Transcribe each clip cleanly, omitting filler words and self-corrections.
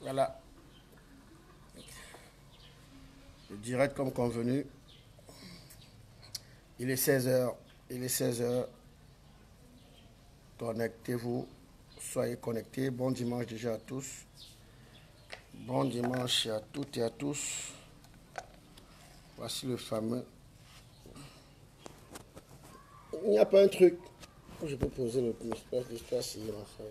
Voilà. Le direct comme convenu. Il est 16 heures. Il est 16 heures. Connectez-vous. Soyez connectés. Bon dimanche déjà à tous. Bon dimanche à toutes et à tous. Voici le fameux. Il n'y a pas un truc où je peux poser l'espace ici, enfin.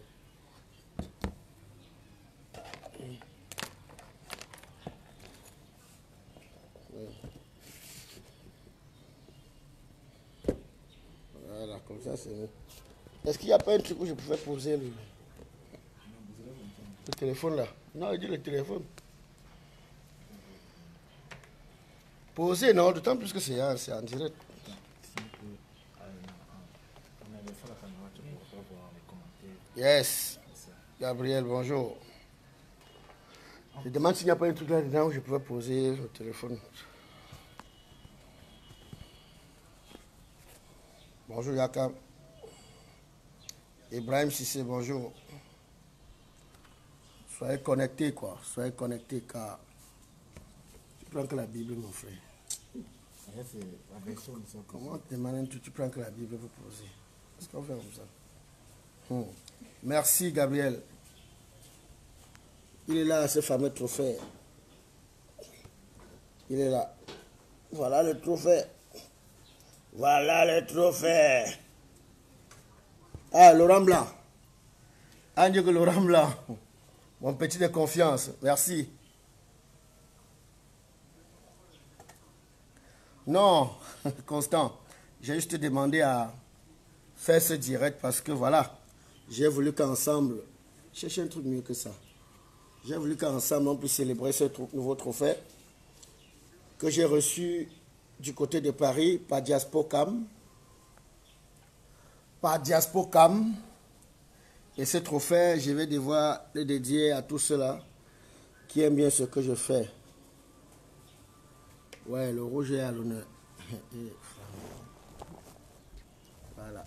Voilà, comme ça c'est mieux. Est-ce qu'il n'y a pas un truc où je pouvais poser le téléphone là? Non, il dit le téléphone. Poser, non, d'autant plus que c'est en direct. Yes. Gabriel, bonjour. Je demande s'il n'y a pas un truc là-dedans où je pouvais poser le téléphone. Bonjour Yaka. Ibrahim Sissé, bonjour. Soyez connectés, quoi. Soyez connectés, car tu prends que la Bible, mon frère. Comment te demandes tu prends que la Bible pour poser? Est-ce qu'on fait comme ça? Merci, Gabriel. Il est là, ce fameux trophée. Il est là. Voilà le trophée. Voilà le trophée. Ah, Laurent Blanc. Ah, Dieu que Laurent Blanc. Mon petit de confiance. Merci. Non, Constant. J'ai juste demandé à faire ce direct parce que voilà, j'ai voulu qu'ensemble, chercher un truc mieux que ça. J'ai voulu qu'ensemble on puisse célébrer ce nouveau trophée que j'ai reçu du côté de Paris par Diaspocam. Par Diaspocam. Et ce trophée, je vais devoir le dédier à tous ceux-là qui aiment bien ce que je fais. Ouais, le rouge est à l'honneur. Voilà.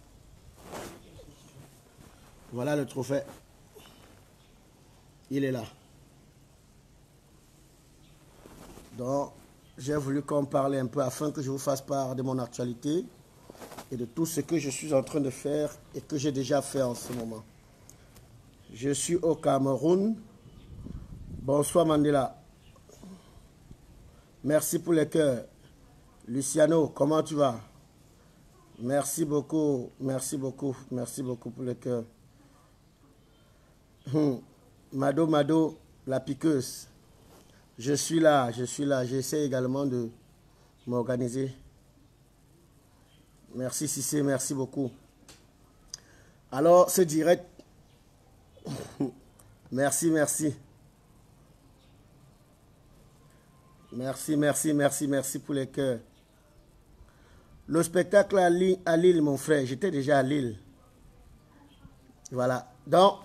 Voilà le trophée. Il est là. Donc, j'ai voulu qu'on parle un peu afin que je vous fasse part de mon actualité et de tout ce que je suis en train de faire et que j'ai déjà fait en ce moment. Je suis au Cameroun. Bonsoir Mandela. Merci pour les cœurs. Luciano, comment tu vas? Merci beaucoup, merci beaucoup pour les cœurs. Mado, la piqueuse. Je suis là. J'essaie également de m'organiser. Merci Cissé, merci beaucoup. Alors, ce direct. Merci. Merci pour les cœurs. Le spectacle à Lille, mon frère. J'étais déjà à Lille. Voilà. Donc,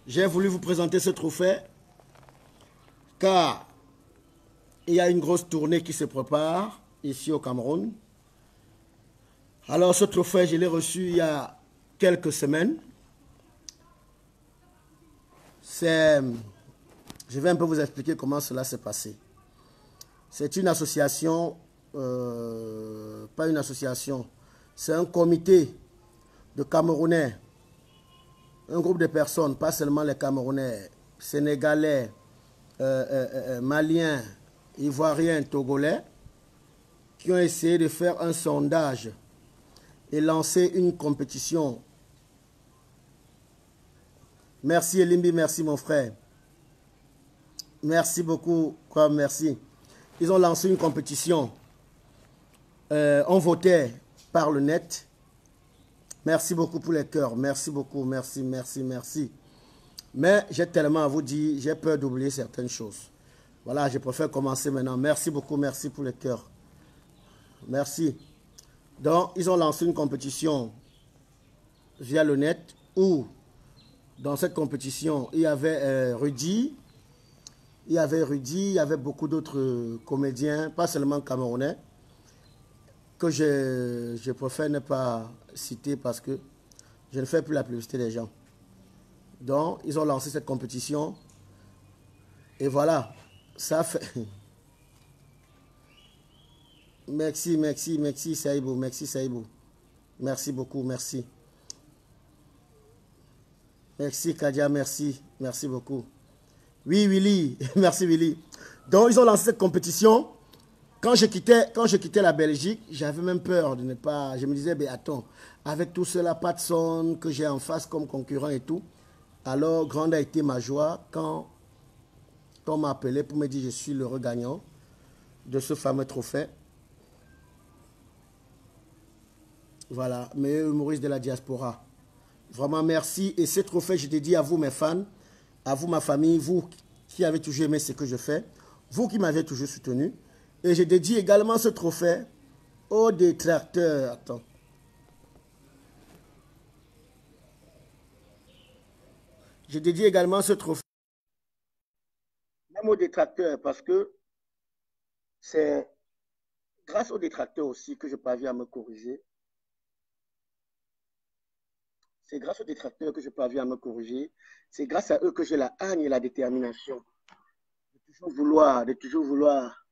j'ai voulu vous présenter ce trophée car il y a une grosse tournée qui se prépare ici au Cameroun. Alors, ce trophée, je l'ai reçu il y a quelques semaines. Je vais un peu vous expliquer comment cela s'est passé. C'est une association, pas une association, c'est un comité de Camerounais, un groupe de personnes, pas seulement les Camerounais, Sénégalais, Maliens, Ivoiriens, Togolais, qui ont essayé de faire un sondage et lancer une compétition. Merci Elimbi, merci mon frère. Merci beaucoup, quoi, merci. Ils ont lancé une compétition. On votait par le net. Merci beaucoup pour les cœurs. Merci beaucoup, merci. Mais j'ai tellement à vous dire, j'ai peur d'oublier certaines choses. Voilà, je préfère commencer maintenant. Merci beaucoup, merci pour les cœurs. Merci. Donc, ils ont lancé une compétition via le net où, dans cette compétition, il y avait Rudy. Il y avait beaucoup d'autres comédiens, pas seulement camerounais, que je préfère ne pas citer parce que je ne fais plus la publicité des gens. Donc, ils ont lancé cette compétition. Et voilà, ça fait... Merci, merci, merci Saïbou, merci Saïbou. Merci beaucoup, merci. Merci Kadia, merci, merci beaucoup. Oui, Willy, merci Willy. Donc, ils ont lancé cette compétition. Quand je quittais la Belgique, j'avais même peur de ne pas... Je me disais, ben attends, avec tout cela, Patson, que j'ai en face comme concurrent et tout. Alors, grande a été ma joie quand on m'a appelé pour me dire que je suis le regagnant de ce fameux trophée. Voilà, meilleur humoriste de la diaspora. Vraiment, merci. Et ce trophée, je dédie à vous, mes fans, à vous, ma famille, vous qui avez toujours aimé ce que je fais, vous qui m'avez toujours soutenu. Et je dédie également ce trophée aux détracteurs. Attends. Je dédie également ce trophée même aux détracteurs parce que c'est grâce aux détracteurs aussi que je parviens à me corriger. C'est grâce aux détracteurs que je parviens à me corriger. C'est grâce à eux que j'ai la hargne et la détermination de toujours vouloir.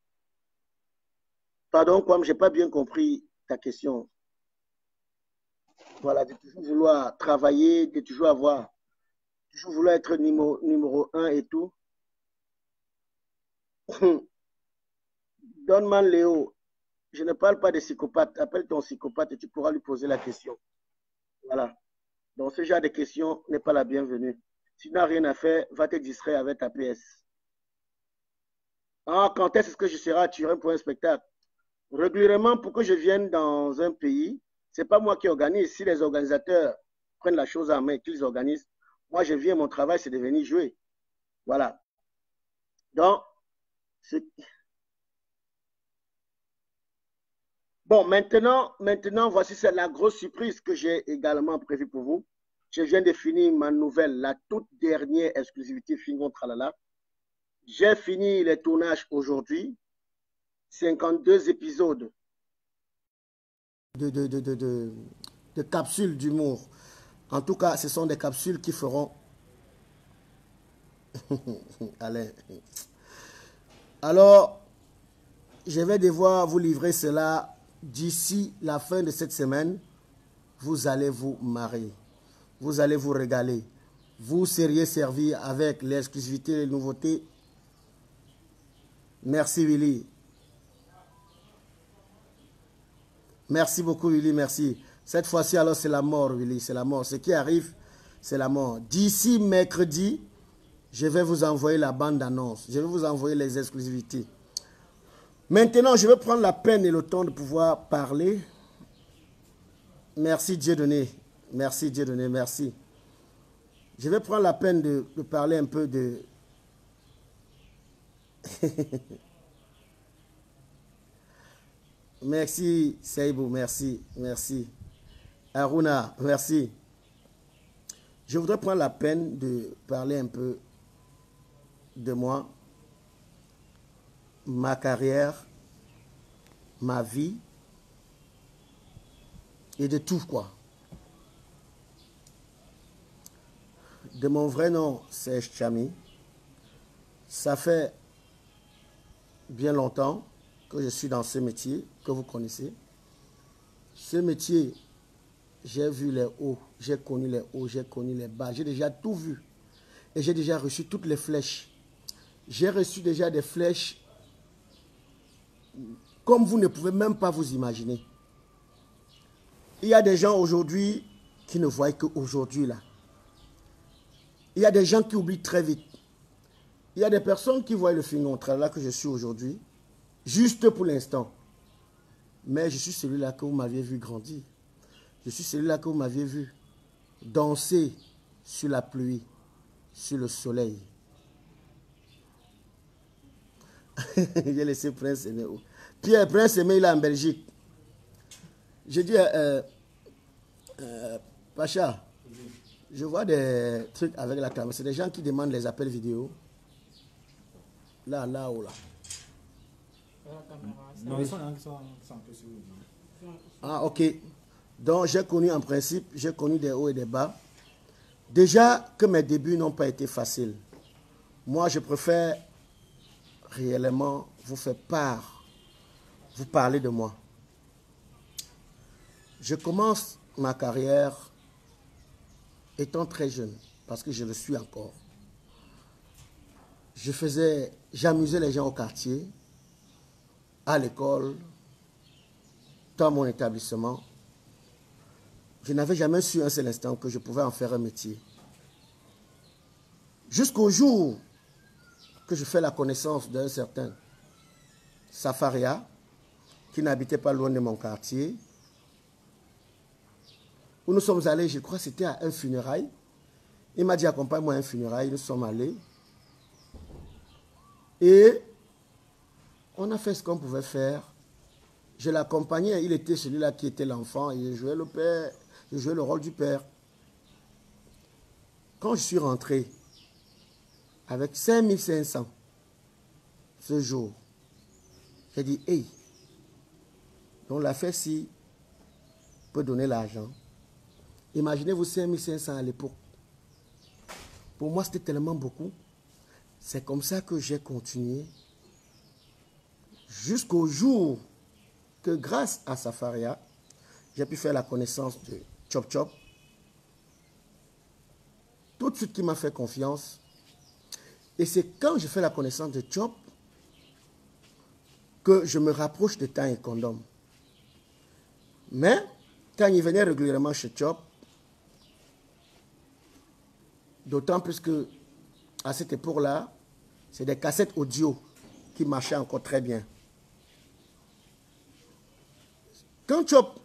Pardon, comme je n'ai pas bien compris ta question. Voilà, de toujours vouloir travailler, de toujours vouloir être numéro 1 et tout. Donne-moi Léo, je ne parle pas de psychopathe. Appelle ton psychopathe et tu pourras lui poser la question. Voilà. Donc, ce genre de questions n'est pas la bienvenue. Si tu n'as rien à faire, va te distraire avec ta PS. Ah, quand est-ce que je serai à Turin pour un spectacle? Régulièrement, pour que je vienne dans un pays, ce n'est pas moi qui organise. Si les organisateurs prennent la chose en main et qu'ils organisent, moi, je viens, mon travail, c'est de venir jouer. Voilà. Donc, bon, maintenant, voici la grosse surprise que j'ai également prévue pour vous. Je viens de finir ma nouvelle, la toute dernière exclusivité Fingon Tralala. J'ai fini les tournages aujourd'hui. 52 épisodes de capsules d'humour. En tout cas, ce sont des capsules qui feront... Allez. Alors, je vais devoir vous livrer cela d'ici la fin de cette semaine. Vous allez vous marrer. Vous allez vous régaler. Vous seriez servi avec l'exclusivité et les nouveautés. Merci Willy. Merci beaucoup Willy, merci. Cette fois-ci alors c'est la mort Willy, c'est la mort. Ce qui arrive, c'est la mort. D'ici mercredi, je vais vous envoyer la bande-annonce. Je vais vous envoyer les exclusivités. Maintenant, je vais prendre la peine et le temps de pouvoir parler. Merci Dieudonné. Merci Dieudonné, merci. Je vais prendre la peine de parler un peu de... Merci Seibou, merci, merci. Aruna, merci. Je voudrais prendre la peine de parler un peu de moi, ma carrière, ma vie et de tout quoi. De mon vrai nom, Serge Tchami. Ça fait bien longtemps que je suis dans ce métier que vous connaissez. Ce métier, j'ai vu les hauts, j'ai connu les hauts, j'ai connu les bas, j'ai déjà tout vu. Et j'ai déjà reçu toutes les flèches. J'ai reçu déjà des flèches comme vous ne pouvez même pas vous imaginer. Il y a des gens aujourd'hui qui ne voient qu'aujourd'hui là. Il y a des gens qui oublient très vite. Il y a des personnes qui voient le Fingon Tralala que je suis aujourd'hui, juste pour l'instant. Mais je suis celui-là que vous m'aviez vu grandir. Je suis celui-là que vous m'aviez vu danser sur la pluie, sur le soleil. J'ai laissé Prince Aimé. Pierre, Prince Aimé, il est en Belgique. Je dis, Pacha, je vois des trucs avec la caméra. C'est des gens qui demandent les appels vidéo. Là, là, Non, ils sont un peu sur le... Ah, ok. Donc, j'ai connu en principe, j'ai connu des hauts et des bas. Déjà que mes débuts n'ont pas été faciles. Moi, je préfère réellement vous faire part, vous parler de moi. Je commence ma carrière étant très jeune, parce que je le suis encore. J'amusais les gens au quartier, à l'école, dans mon établissement. Je n'avais jamais su un seul instant que je pouvais en faire un métier. Jusqu'au jour que je fais la connaissance d'un certain Safaria, qui n'habitait pas loin de mon quartier, où nous sommes allés, je crois que c'était à un funérail. Il m'a dit, accompagne-moi à un funérail. Nous sommes allés. Et on a fait ce qu'on pouvait faire. Je l'accompagnais, il était celui-là qui était l'enfant, et je jouais le père, je jouais le rôle du père. Quand je suis rentré avec 5500 ce jour, j'ai dit, hey, donc l'affaire-ci peut donner l'argent. Imaginez-vous 5500 à l'époque. Pour moi, c'était tellement beaucoup. C'est comme ça que j'ai continué jusqu'au jour que grâce à Safaria, j'ai pu faire la connaissance de Chop Chop. Tout de suite, qui m'a fait confiance. Et c'est quand je fais la connaissance de Chop que je me rapproche de Temps et Condom. Mais, quand il venait régulièrement chez Chop, d'autant plus que à cette époque-là, c'est des cassettes audio qui marchaient encore très bien. Quand Chop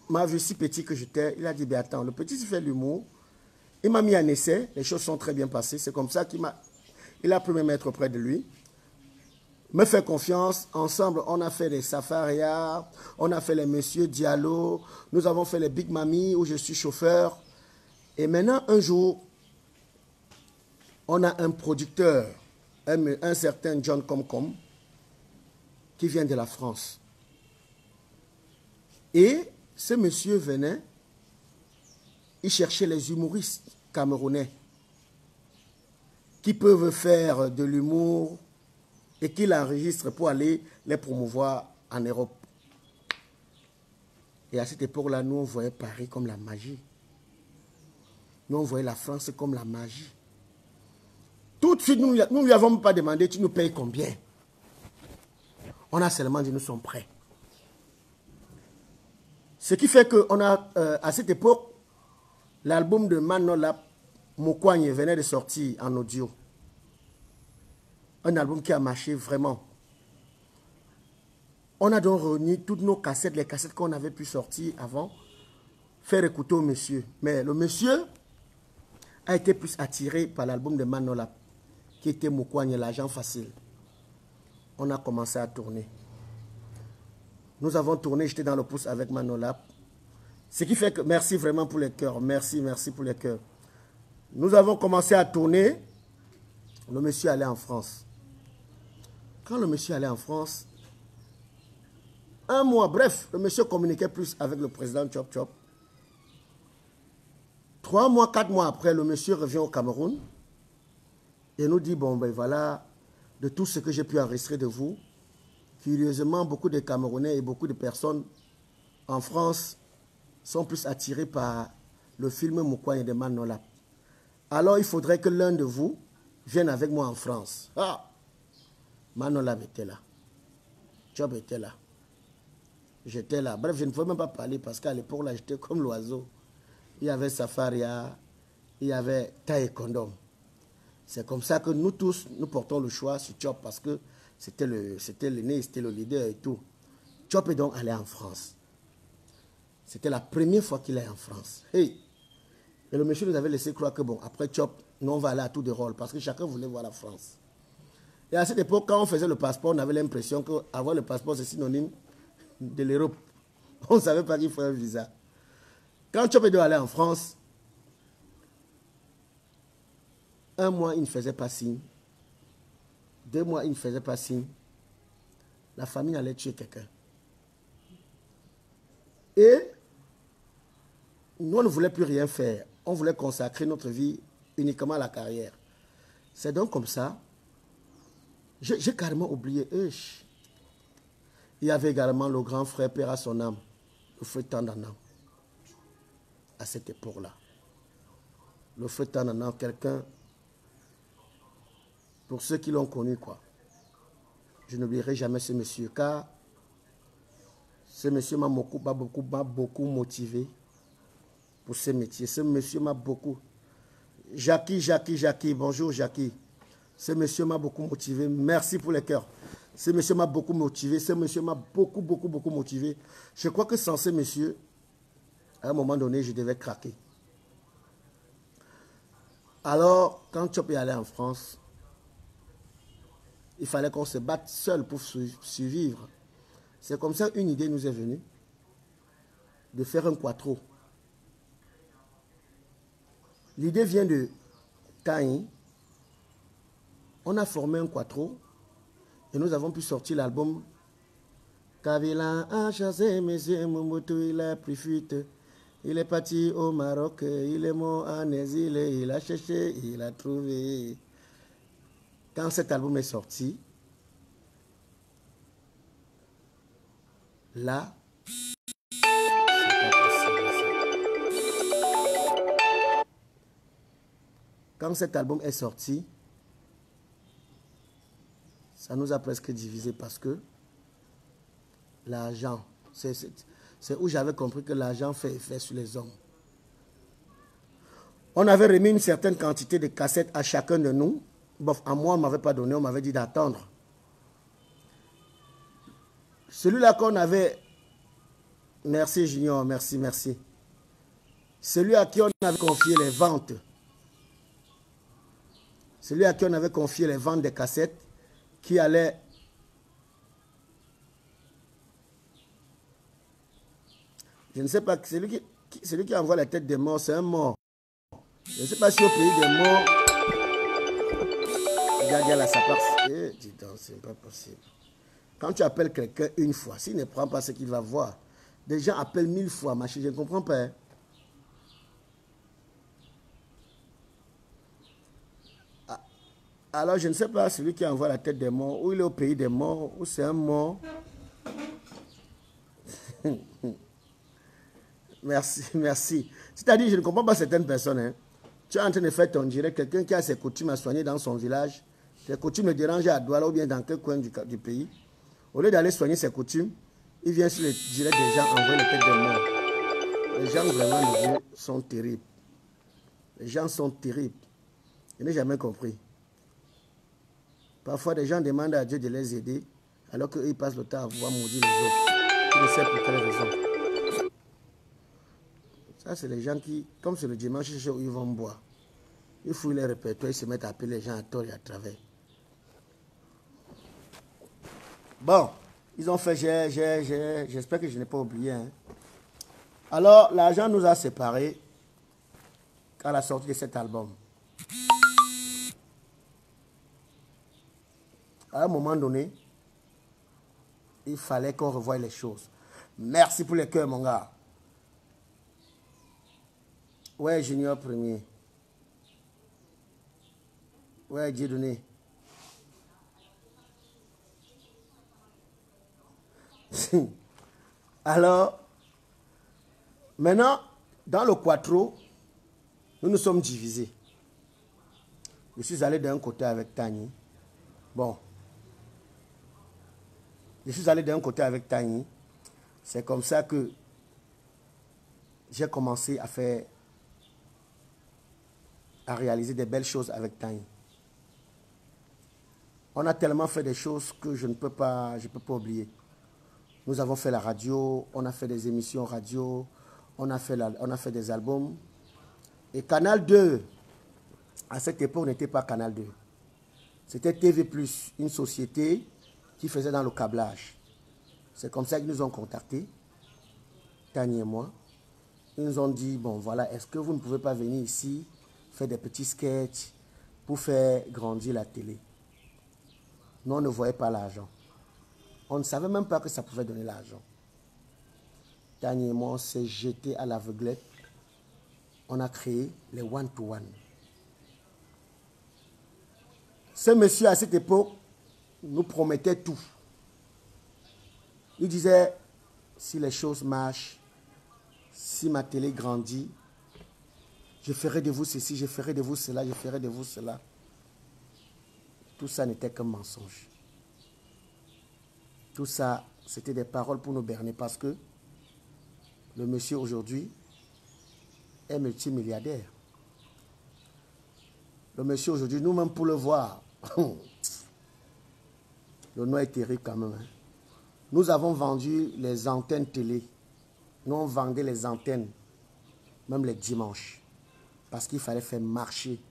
m'a vu si petit que j'étais, il a dit, ben attends, le petit il fait l'humour. Il m'a mis en essai, les choses sont très bien passées. C'est comme ça qu'il a pu me mettre auprès de lui. Me fait confiance. Ensemble, on a fait les Safaria, on a fait les Monsieur Diallo, nous avons fait les Big Mami où je suis chauffeur. Et maintenant, un jour, on a un producteur, un certain John Comcom, qui vient de la France. Et ce monsieur venait, il cherchait les humoristes camerounais qui peuvent faire de l'humour et qui l'enregistrent pour aller les promouvoir en Europe. Et à cette époque-là, nous, on voyait Paris comme la magie. Nous, on voyait la France comme la magie. Tout de suite, nous ne lui avons pas demandé, tu nous payes combien? On a seulement dit, nous sommes prêts. Ce qui fait qu'on a, à cette époque, l'album de Manolap, Mokwagne, venait de sortir en audio. Un album qui a marché vraiment. On a donc réuni toutes nos cassettes, les cassettes qu'on avait pu sortir avant, faire écouter au monsieur. Mais le monsieur a été plus attiré par l'album de Manolap, qui était Mokwagne, l'argent facile. On a commencé à tourner. Nous avons tourné, j'étais dans le pouce avec Manolap. Ce qui fait que, merci vraiment pour les cœurs, merci pour les cœurs. Nous avons commencé à tourner, le monsieur allait en France. Quand le monsieur allait en France, un mois, bref, le monsieur communiquait plus avec le président Chop Chop. 3 mois, 4 mois après, le monsieur revient au Cameroun et nous dit, bon ben voilà, de tout ce que j'ai pu enregistrer de vous, curieusement, beaucoup de Camerounais et beaucoup de personnes en France sont plus attirés par le film Mokwagne de Manolap. Alors, il faudrait que l'un de vous vienne avec moi en France. Ah! Manolap était là. Chop était là. J'étais là. Bref, je ne pouvais même pas parler parce qu'à l'époque, là, j'étais comme l'oiseau. Il y avait Safaria, il y avait Taille Condom. C'est comme ça que nous tous, nous portons le choix sur Chop parce que c'était l'aîné, c'était le leader et tout. Chop est donc allé en France. C'était la première fois qu'il est en France. Hey! Et le monsieur nous avait laissé croire que bon, après Chop, nous on va aller à tout de rôle parce que chacun voulait voir la France. Et à cette époque, quand on faisait le passeport, on avait l'impression qu'avoir le passeport, c'est synonyme de l'Europe. On ne savait pas qu'il faut un visa. Quand Chop est allé en France, 1 mois, il ne faisait pas signe. 2 mois, il ne faisait pas signe. La famille allait tuer quelqu'un. Et nous, on ne voulait plus rien faire. On voulait consacrer notre vie uniquement à la carrière. C'est donc comme ça. J'ai carrément oublié. Il y avait également le grand frère, père à son âme, le frère Tandanam, à cette époque-là. Le frère Tandanam, quelqu'un, pour ceux qui l'ont connu, quoi. Je n'oublierai jamais ce monsieur, car ce monsieur m'a beaucoup motivé pour ce métier. Ce monsieur m'a beaucoup... Jackie, bonjour Jackie. Ce monsieur m'a beaucoup motivé. Merci pour les cœurs. Ce monsieur m'a beaucoup motivé. Ce monsieur m'a beaucoup motivé. Je crois que sans ce monsieur, à un moment donné, je devais craquer. Alors, quand Chop est allé en France, il fallait qu'on se batte seul pour survivre. C'est comme ça une idée nous est venue de faire un quattro. L'idée vient de Taï. On a formé un quattro et nous avons pu sortir l'album Kabila a chassé monsieur Mobutu, il a pris fuite. Il est parti au Maroc, il est mort en exil, il a cherché, il a trouvé. Quand cet album est sorti, là, c'est pas possible. Quand cet album est sorti, ça nous a presque divisé parce que l'argent, c'est où j'avais compris que l'argent fait effet sur les hommes. On avait remis une certaine quantité de cassettes à chacun de nous. Bon, à moi, on ne m'avait pas donné, on m'avait dit d'attendre. Celui-là qu'on avait... Merci Junior, merci. Celui à qui on avait confié les ventes. Celui à qui on avait confié les ventes des cassettes, qui allait... Je ne sais pas, celui qui envoie la tête des morts, c'est un mort. Je ne sais pas si au pays des morts... Regarde là, ça passe. Dis donc, c'est pas possible. Quand tu appelles quelqu'un une fois, s'il ne prend pas ce qu'il va voir, des gens appellent 1000 fois, ma chérie, je ne comprends pas. Hein? Alors, je ne sais pas, celui qui envoie la tête des morts, ou il est au pays des morts, ou c'est un mort. Merci. C'est-à-dire, je ne comprends pas certaines personnes. Hein. Tu es en train de faire ton direct, quelqu'un qui a ses coutumes à soigner dans son village, ses coutumes le dérangent à Douala ou bien dans quel coin du pays. Au lieu d'aller soigner ses coutumes, il vient sur le direct des gens envoyer la tête des morts. Les gens vraiment de Dieu sont terribles. Les gens sont terribles. Je n'ai jamais compris. Parfois, des gens demandent à Dieu de les aider, alors qu'ils passent le temps à vouloir maudire les autres. Tu ne sais pour quelle raison. Ça, c'est les gens qui, comme c'est le dimanche, où ils vont boire. Ils fouillent les répertoires, ils se mettent à appeler les gens à tort et à travers. Bon, ils ont fait, j'espère que je n'ai pas oublié. Hein. Alors, l'argent nous a séparés à la sortie de cet album. À un moment donné, il fallait qu'on revoie les choses. Merci pour les cœurs, mon gars. Ouais, Junior premier. Ouais, Dieudonné. Alors, maintenant, dans le quattro, nous nous sommes divisés. Je suis allé d'un côté avec Tani. Bon. Je suis allé d'un côté avec Tani. C'est comme ça que j'ai commencé à réaliser des belles choses avec Tani. On a tellement fait des choses que je ne peux pas oublier. Nous avons fait la radio, on a fait des émissions radio, on a fait des albums. Et Canal 2, à cette époque, n'était pas Canal 2. C'était TV+, une société qui faisait dans le câblage. C'est comme ça qu'ils nous ont contactés, Tani et moi. Ils nous ont dit, bon voilà, est-ce que vous ne pouvez pas venir ici, faire des petits sketchs pour faire grandir la télé? Nous, on ne voyait pas l'argent. On ne savait même pas que ça pouvait donner l'argent. Tani et moi, on s'est jeté à l'aveuglette on a créé les one-to-one. Ce monsieur, à cette époque, nous promettait tout. Il disait, si les choses marchent, si ma télé grandit, je ferai de vous ceci, je ferai de vous cela, je ferai de vous cela. Tout ça n'était qu'un mensonge. Tout ça, c'était des paroles pour nous berner parce que le monsieur aujourd'hui est multimilliardaire. Le monsieur aujourd'hui, nous-mêmes pour le voir, le nom est terrible quand même. Hein. Nous avons vendu les antennes télé. Nous, on vendait les antennes, même les dimanches, parce qu'il fallait faire marcher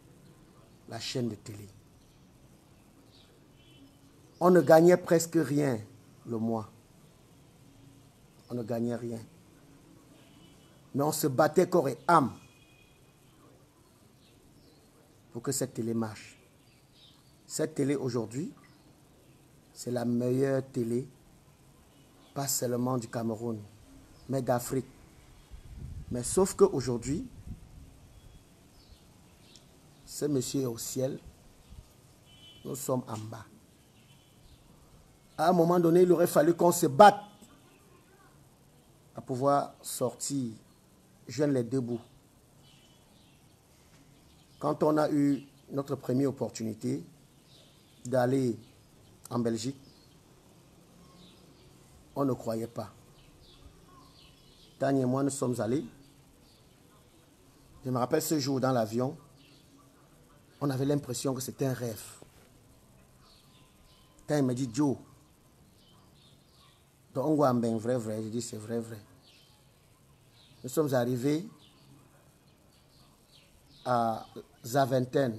la chaîne de télé. On ne gagnait presque rien le mois. On ne gagnait rien. Mais on se battait corps et âme pour que cette télé marche. Cette télé aujourd'hui, c'est la meilleure télé, pas seulement du Cameroun, mais d'Afrique. Mais sauf qu'aujourd'hui, ce monsieur est au ciel, nous sommes en bas. À un moment donné, il aurait fallu qu'on se batte à pouvoir sortir, joindre les deux bouts. Quand on a eu notre première opportunité d'aller en Belgique, on ne croyait pas. Tanya et moi, nous sommes allés. Je me rappelle ce jour dans l'avion, on avait l'impression que c'était un rêve. Quand il m'a dit, Joe, donc on voit bien vrai, vrai. Je dis, c'est vrai, vrai. Nous sommes arrivés à Zaventem.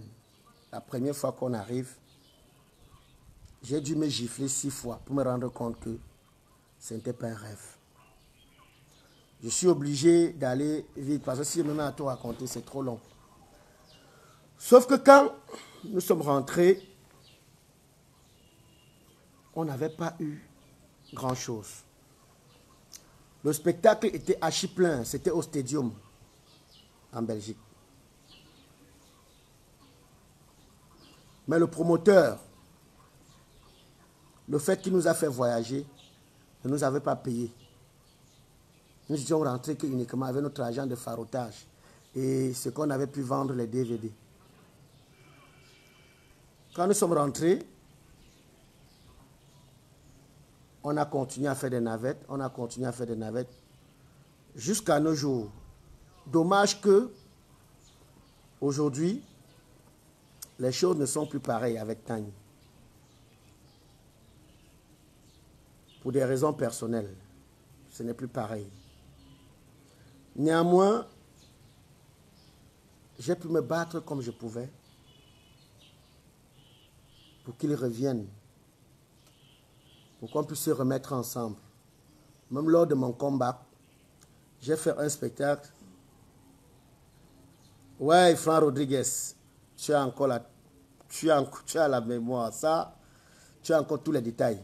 La première fois qu'on arrive, j'ai dû me gifler 6 fois pour me rendre compte que ce n'était pas un rêve. Je suis obligé d'aller vite parce que si je me mets à tout raconter, c'est trop long. Sauf que quand nous sommes rentrés, on n'avait pas eu grand-chose. Le spectacle était archi plein, c'était au Stadium en Belgique. Mais le promoteur, le fait qu'il nous a fait voyager, ne nous avait pas payé. Nous étions rentrés uniquement avec notre argent de farotage et ce qu'on avait pu vendre les DVD. Quand nous sommes rentrés, on a continué à faire des navettes, on a continué à faire des navettes jusqu'à nos jours. Dommage que aujourd'hui, les choses ne sont plus pareilles avec Tany. Pour des raisons personnelles, ce n'est plus pareil. Néanmoins, j'ai pu me battre comme je pouvais pour qu'il revienne, pour qu'on puisse se remettre ensemble. Même lors de mon combat, j'ai fait un spectacle. Ouais, Franck Rodriguez, tu as encore tu as la mémoire, ça, tu as encore tous les détails.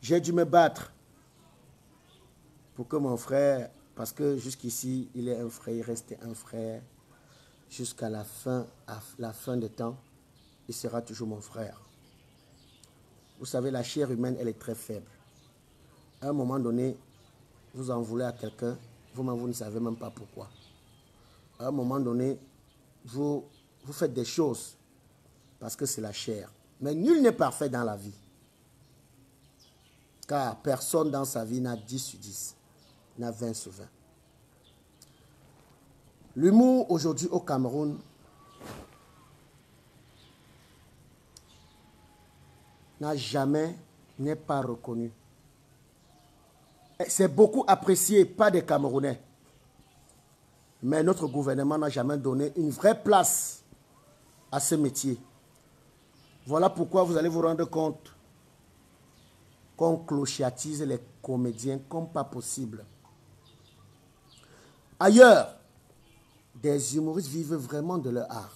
J'ai dû me battre pour que mon frère, parce que jusqu'ici, il est un frère, il restait un frère. Jusqu'à la fin des temps, il sera toujours mon frère. Vous savez, la chair humaine, elle est très faible. À un moment donné, vous en voulez à quelqu'un, vous-même, vous ne savez même pas pourquoi. À un moment donné, vous faites des choses parce que c'est la chair. Mais nul n'est parfait dans la vie. Car personne dans sa vie n'a 10 sur 10, n'a 20 sur 20. L'humour aujourd'hui au Cameroun n'est pas reconnu. C'est beaucoup apprécié par des Camerounais. Mais notre gouvernement n'a jamais donné une vraie place à ce métier. Voilà pourquoi vous allez vous rendre compte qu'on clochatise les comédiens comme pas possible. Ailleurs, des humoristes vivent vraiment de leur art.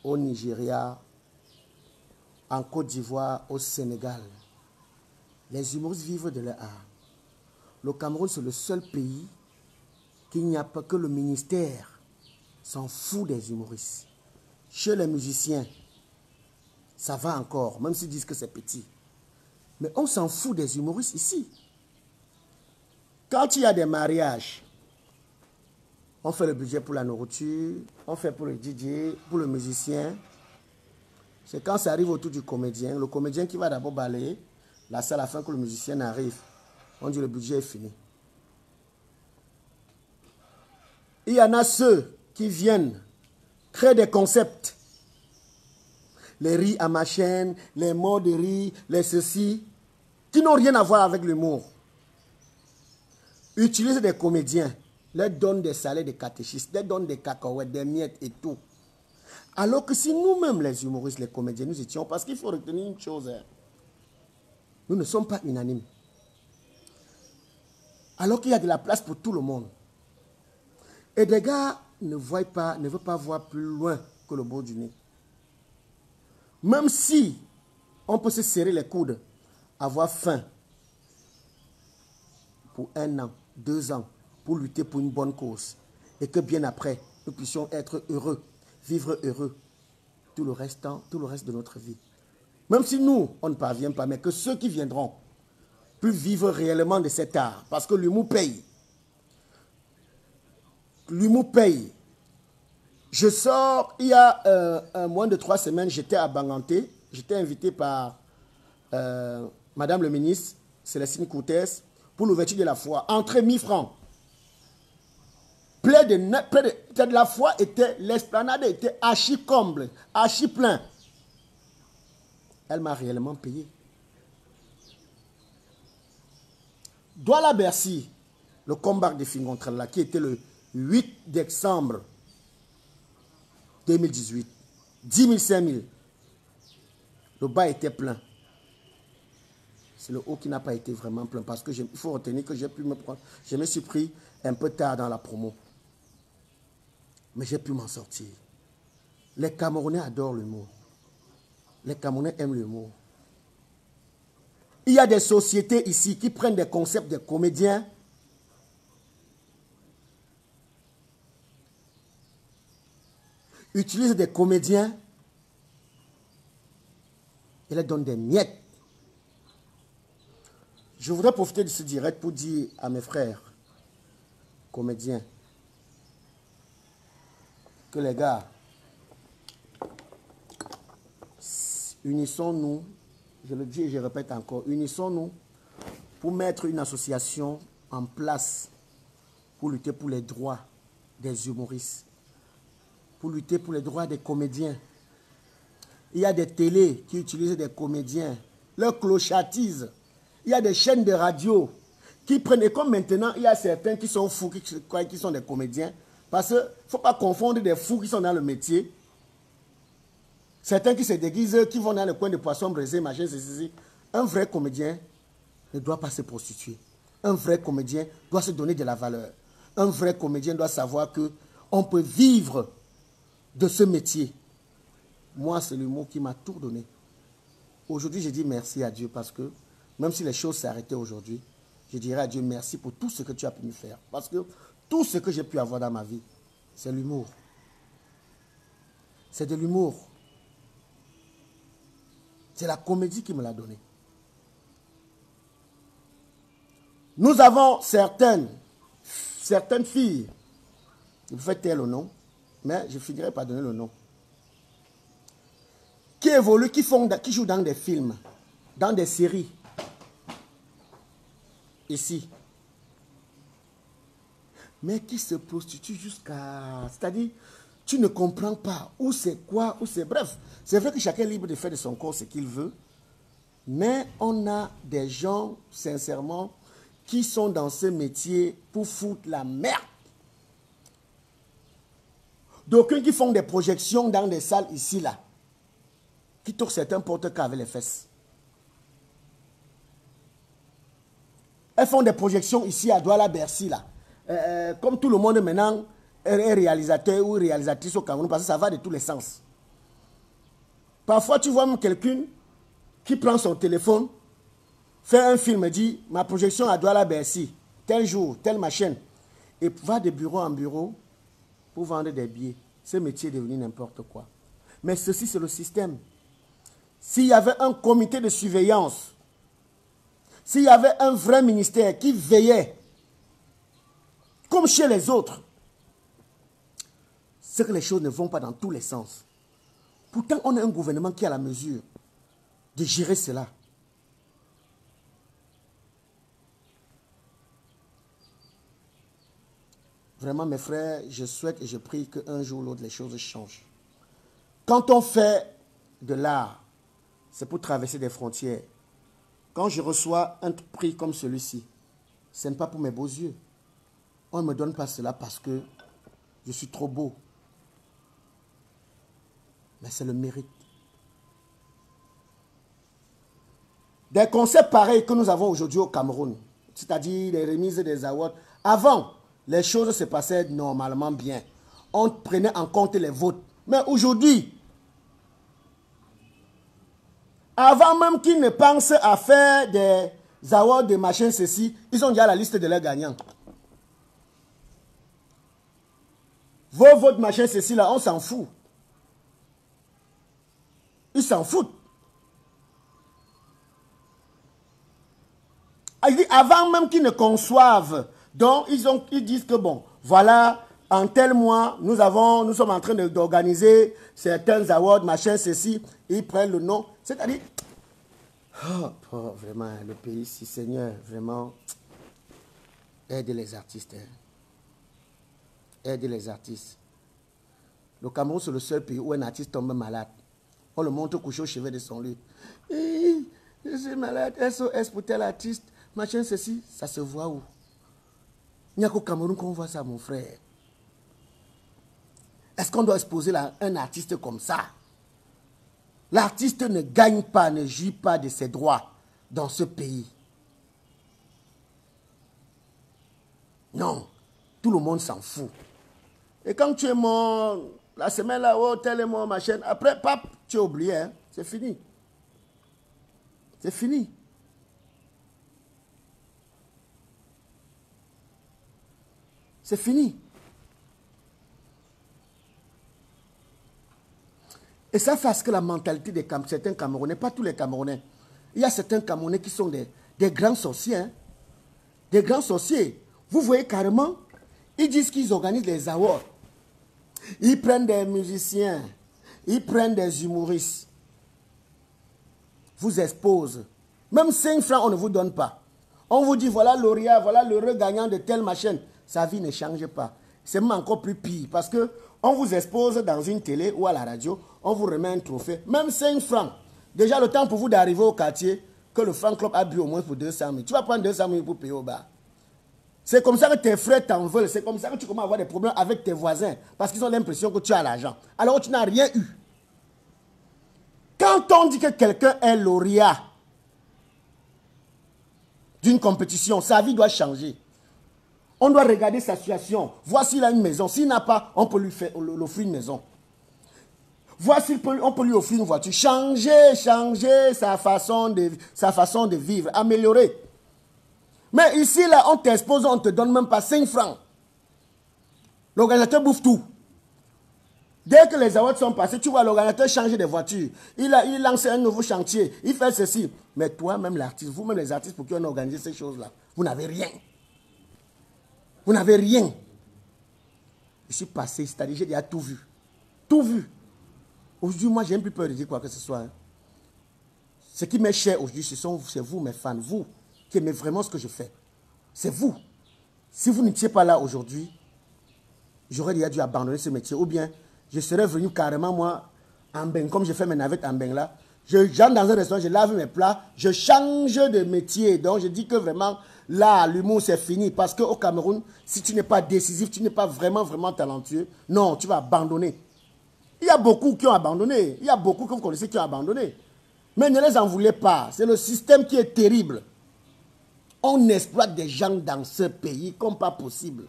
Au Nigeria, en Côte d'Ivoire, au Sénégal, les humoristes vivent de leur art. Le Cameroun, c'est le seul pays qu'il n'y a pas que le ministère s'en fout des humoristes. Chez les musiciens, ça va encore, même s'ils disent que c'est petit. Mais on s'en fout des humoristes ici. Quand il y a des mariages, on fait le budget pour la nourriture, on fait pour le DJ, pour le musicien. C'est quand ça arrive autour du comédien, le comédien qui va d'abord balayer la salle afin que le musicien arrive. On dit le budget est fini. Il y en a ceux qui viennent créer des concepts. Les riz à ma chaîne, les mots de riz, les ceci, qui n'ont rien à voir avec l'humour. Utilisent des comédiens, leur donnent des salaires de catéchistes, leur donnent des cacahuètes, des miettes et tout. Alors que si nous-mêmes, les humoristes, les comédiens, nous étions, parce qu'il faut retenir une chose, hein, nous ne sommes pas unanimes. Alors qu'il y a de la place pour tout le monde. Et des gars ne veulent pas voir plus loin que le bout du nez. Même si on peut se serrer les coudes, avoir faim pour 1 an, 2 ans, pour lutter pour une bonne cause, et que bien après, nous puissions être heureux, vivre heureux, tout le reste de notre vie. Même si nous, on ne parvient pas, mais que ceux qui viendront puissent vivre réellement de cet art, parce que l'humour paye. L'humour paye. Je sors, il y a moins de 3 semaines, j'étais à Banganté. J'étais invité par Madame le ministre, Célestine Coutès, pour l'ouverture de la foire. Entrée 1000 francs. La foire était, l'esplanade était archi comble, archi plein. Elle m'a réellement payé. Douala Bercy, le combat de Fingontrella, qui était le 8 décembre 2018, 10 000, 5 000. Le bas était plein. C'est le haut qui n'a pas été vraiment plein. Parce que il faut retenir que je me suis pris un peu tard dans la promo. Mais j'ai pu m'en sortir. Les Camerounais adorent l'humour. Les Camerounais aiment l'humour. Il y a des sociétés ici qui prennent des concepts des comédiens, utilisent des comédiens et leur donnent des miettes. Je voudrais profiter de ce direct pour dire à mes frères comédiens que les gars, unissons-nous, je le dis et je répète encore, unissons-nous pour mettre une association en place pour lutter pour les droits des humoristes, pour lutter pour les droits des comédiens. Il y a des télés qui utilisent des comédiens, leur clochatise. Il y a des chaînes de radio qui prennent, et comme maintenant, il y a certains qui sont fous, qui croient qu'ils sont des comédiens, parce qu'il ne faut pas confondre des fous qui sont dans le métier. Certains qui se déguisent, qui vont dans le coin de poissons brisés, machin, ceci. Un vrai comédien ne doit pas se prostituer. Un vrai comédien doit se donner de la valeur. Un vrai comédien doit savoir qu'on peut vivre de ce métier. Moi, c'est le mot qui m'a tout donné. Aujourd'hui, je dis merci à Dieu parce que même si les choses s'arrêtaient aujourd'hui, je dirais à Dieu merci pour tout ce que tu as pu me faire. Parce que tout ce que j'ai pu avoir dans ma vie, c'est l'humour. C'est de l'humour. C'est la comédie qui me l'a donné. Nous avons certaines filles, je vous fais taire le nom, mais je finirai par donner le nom, qui évoluent, qui jouent dans des films, dans des séries, ici, mais qui se prostituent jusqu'à... C'est-à-dire, tu ne comprends pas où c'est quoi, où c'est... Bref, c'est vrai que chacun est libre de faire de son corps ce qu'il veut, mais on a des gens, sincèrement, qui sont dans ce métier pour foutre la merde. D'aucuns qui font des projections dans des salles ici, là, qui tournent certains porte-cas avec les fesses. Elles font des projections ici à Douala Bercy, là. Comme tout le monde maintenant est réalisateur ou réalisatrice au Cameroun, parce que ça va de tous les sens. Parfois, tu vois même quelqu'un qui prend son téléphone, fait un film et dit, ma projection à Douala Bercy, tel jour, telle ma chaîne. et va de bureau en bureau pour vendre des billets. Ce métier est devenu n'importe quoi. Mais ceci, c'est le système. S'il y avait un comité de surveillance, s'il y avait un vrai ministère qui veillait, comme chez les autres, c'est que les choses ne vont pas dans tous les sens. Pourtant, on a un gouvernement qui a la mesure de gérer cela. Vraiment, mes frères, je souhaite et je prie qu'un jour ou l'autre, les choses changent. Quand on fait de l'art, c'est pour traverser des frontières. Quand je reçois un prix comme celui-ci, ce n'est pas pour mes beaux yeux. On ne me donne pas cela parce que je suis trop beau. Mais c'est le mérite. Des concepts pareils que nous avons aujourd'hui au Cameroun, c'est-à-dire les remises des awards, avant, les choses se passaient normalement bien. On prenait en compte les votes. Mais aujourd'hui, avant même qu'ils ne pensent à faire des awards de machin ceci, ils ont déjà la liste de leurs gagnants. Vos votes machin ceci là, on s'en fout. Ils s'en foutent. Avant même qu'ils ne conçoivent, donc ils disent que bon, voilà, en tel mois, nous sommes en train d'organiser certains awards, machin, ceci, ils prennent le nom. C'est-à-dire, oh, vraiment, le pays, si Seigneur, vraiment, aide les artistes. Hein. Aide les artistes. Le Cameroun, c'est le seul pays où un artiste tombe malade. On le montre couché au chevet de son lit. Je suis malade, SOS pour tel artiste, machin, ceci, ça se voit où? Il n'y a qu'au Cameroun qu'on voit ça, mon frère. Est-ce qu'on doit exposer un artiste comme ça? L'artiste ne gagne pas, ne jouit pas de ses droits dans ce pays. Non, tout le monde s'en fout. Et quand tu es mort, la semaine là, oh, tel est mort, machin, après, pap, tu es oublié, hein? C'est fini. C'est fini. C'est fini. Et ça fait ce que la mentalité de certains Camerounais, pas tous les Camerounais, il y a certains Camerounais qui sont des grands sorciers. Hein? Des grands sorciers. Vous voyez carrément, ils disent qu'ils organisent des awards. Ils prennent des musiciens, ils prennent des humoristes. Vous exposent. Même 5 francs, on ne vous donne pas. On vous dit, voilà lauréat, voilà l'heureux gagnant de telle machine. Sa vie ne change pas. C'est même encore plus pire parce qu'on vous expose dans une télé ou à la radio, on vous remet un trophée. Même 5 francs. Déjà, le temps pour vous d'arriver au quartier, que le fan club a bu au moins pour 200 000. Tu vas prendre 200 000 pour payer au bar. C'est comme ça que tes frères t'en veulent. C'est comme ça que tu commences à avoir des problèmes avec tes voisins. Parce qu'ils ont l'impression que tu as l'argent. Alors tu n'as rien eu. Quand on dit que quelqu'un est lauréat d'une compétition, sa vie doit changer. On doit regarder sa situation. Voir s'il a une maison. S'il n'a pas, on peut lui offrir une maison. Voir s'il peut, on peut lui offrir une voiture. Changer sa façon de vivre. Améliorer. Mais ici, là, on t'expose, on ne te donne même pas 5 francs. L'organisateur bouffe tout. Dès que les awards sont passés, tu vois l'organisateur changer de voiture. Il lance un nouveau chantier. Il fait ceci. Mais toi-même, l'artiste, vous-même les artistes pour qui on a organisé ces choses-là, vous n'avez rien. Vous n'avez rien. Je suis passé, c'est-à-dire j'ai déjà tout vu. Tout vu. Aujourd'hui, moi, j'ai même plus peur de dire quoi que ce soit. Hein. Ce qui m'est cher aujourd'hui, c'est vous, mes fans, vous, qui aimez vraiment ce que je fais. C'est vous. Si vous n'étiez pas là aujourd'hui, j'aurais déjà dû abandonner ce métier. Ou bien, je serais venu carrément, moi, en bain, comme je fais mes navettes en bain là. J'entre dans un restaurant, je lave mes plats, je change de métier. Donc, je dis que vraiment, là, l'humour, c'est fini. Parce qu'au Cameroun, si tu n'es pas décisif, tu n'es pas vraiment, vraiment talentueux, non, tu vas abandonner. Il y a beaucoup qui ont abandonné. Il y a beaucoup que vous connaissez qui ont abandonné. Mais ne les en voulez pas. C'est le système qui est terrible. On exploite des gens dans ce pays comme pas possible.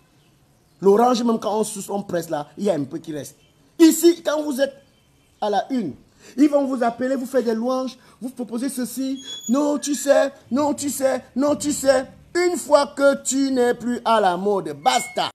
L'orange, même quand on presse là, il y a un peu qui reste. Ici, quand vous êtes à la une, ils vont vous appeler, vous faire des louanges, vous proposer ceci. Non, tu sais, non, tu sais, non, tu sais. Une fois que tu n'es plus à la mode, basta.